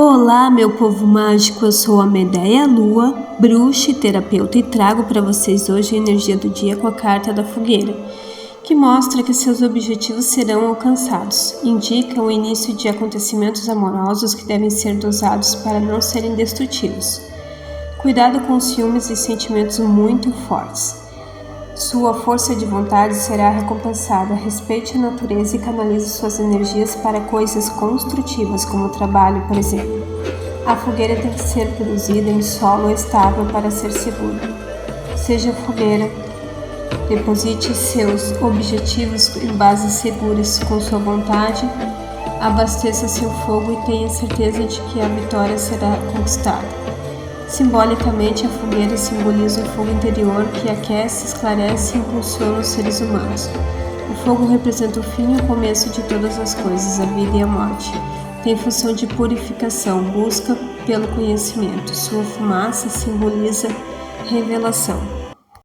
Olá, meu povo mágico, eu sou a Medeia Lua, bruxa e terapeuta, e trago para vocês hoje a energia do dia com a carta da fogueira, que mostra que seus objetivos serão alcançados. Indica o início de acontecimentos amorosos que devem ser dosados para não serem destrutivos. Cuidado com ciúmes e sentimentos muito fortes. Sua força de vontade será recompensada. Respeite a natureza e canalize suas energias para coisas construtivas, como o trabalho, por exemplo. A fogueira tem que ser produzida em solo estável para ser segura. Seja fogueira. Deposite seus objetivos em bases seguras com sua vontade. Abasteça seu fogo e tenha certeza de que a vitória será conquistada. Simbolicamente, a fogueira simboliza o fogo interior que aquece, esclarece e impulsiona os seres humanos. O fogo representa o fim e o começo de todas as coisas, a vida e a morte. Tem função de purificação, busca pelo conhecimento. Sua fumaça simboliza revelação.